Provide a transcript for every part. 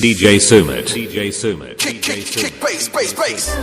DJ Sumit. DJ Sumit. Kick, bass.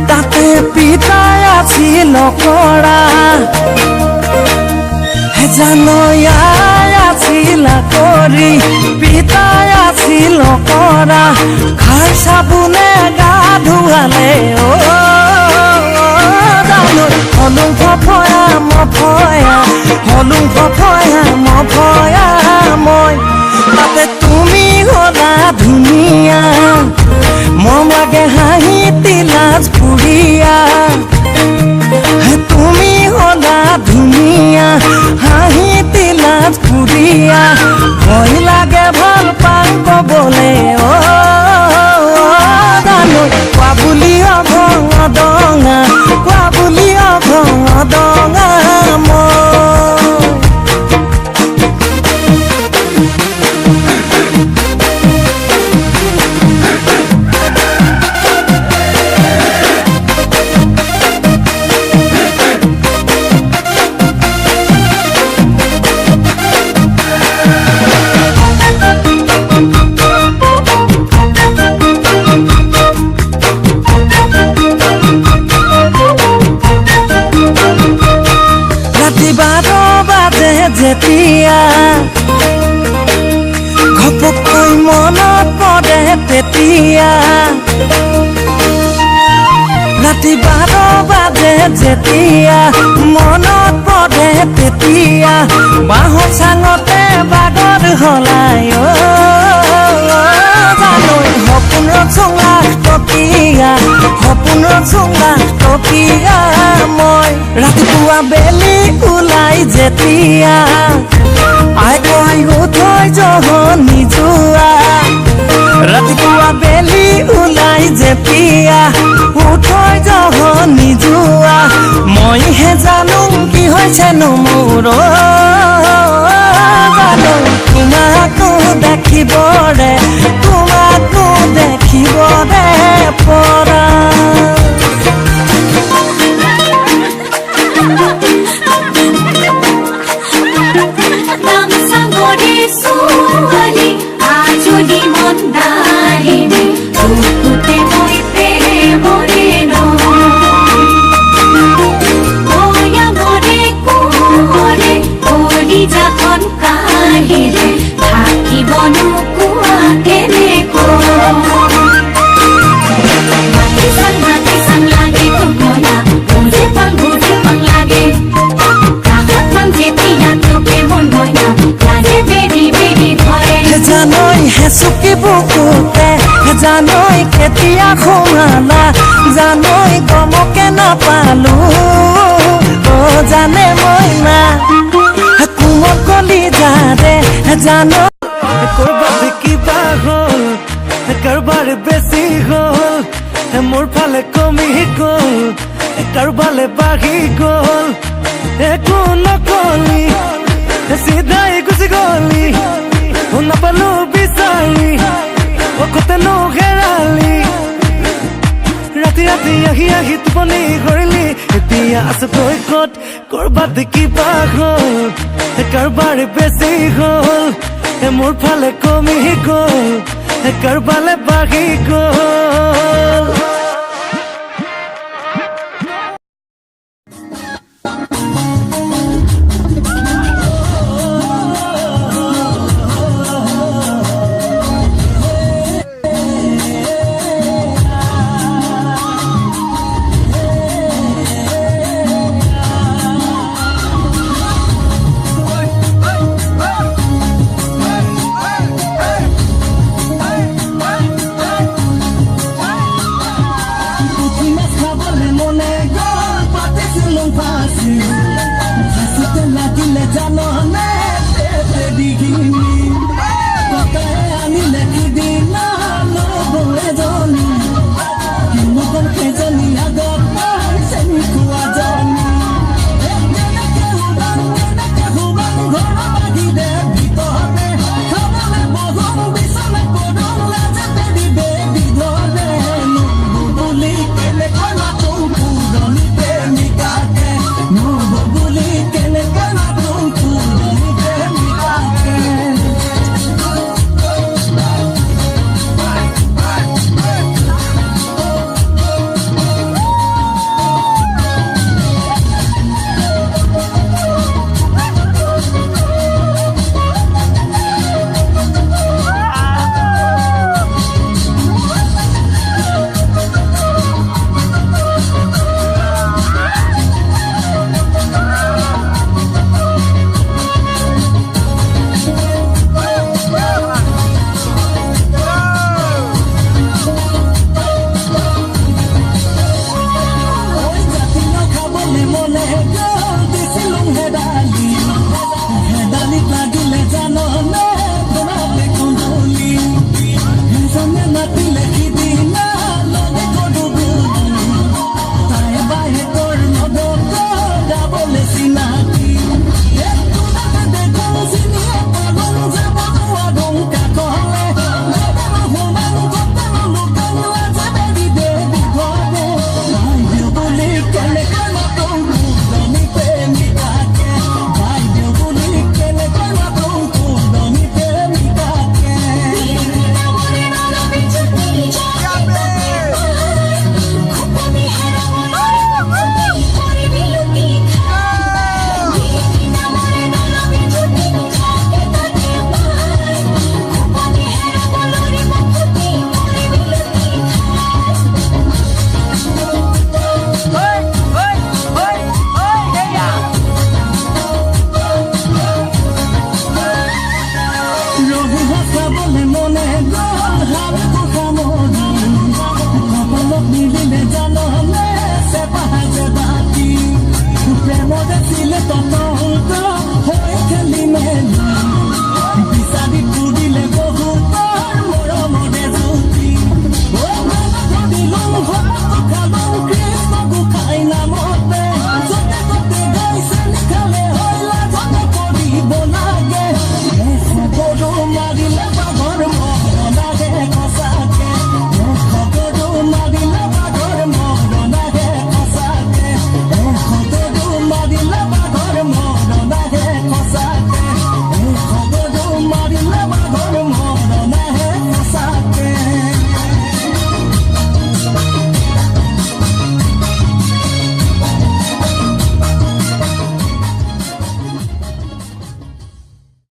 তাতে পিতায় আছিল কৰা জানয়াই আছিল কৰি পিতায় আছিল কৰা খাৰ চাবোনে গা ধুৱালে হলুং ফফয়া মফয়া মই তাতে তুমি হলা ধুনীয়া মম লাগে হাঁহি তিলাজ ফুৰিয়া তুমি হলা ধুনীয়া হাঁহি তিলাজ ফুৰিয়া ভয় লাগে ভাল পাং কবলে জানো কোৱা বুলি অভং দঙা যেতিয়া ঘপকৈ মনত পৰে তেতিয়া ৰাতি 12 বাজে যেতিয়া মনত পৰে তেতিয়া বাঁহৰ চাঙতে বাগৰ হলাই জানো সপোনৰ চুঙা টকিয়া মই ৰাতিপুৱা বেলি ওলাই যেতিয়া আই থৈ জহনি যোৱা ৰাতিপুৱা বেলি ওলাই যেতিয়া থৈ জহনি যোৱা মইহে জানো কি হৈছেনো মোৰ জানো তোমাকো দেখিবৰে পৰা চুকি বুকুতে জানৈ কেতিয়া সোমালা জানৈ গমকে নাপালো জানে মই না কোমল কলি যাৰে জানো কৰবাত কিবা হ'ল কাৰোবাৰ বেছি হ'ল মোৰ ফালে কমি গ'ল কাৰোবালে বাঢ়ি গ'ল একো নকলি চিধাই গুচি গলি নাপালো বিচাৰি কতনো হেৰালি ৰাতি আহি টোপনি কৰিলি এতিয়া আছো তই ক'ত কৰবাত কিবা হ'ল কাৰোবাৰ বেছি হ'ল মোৰ ফালে কমি গ'ল কাৰোবালে বাঢ়ি গ'ল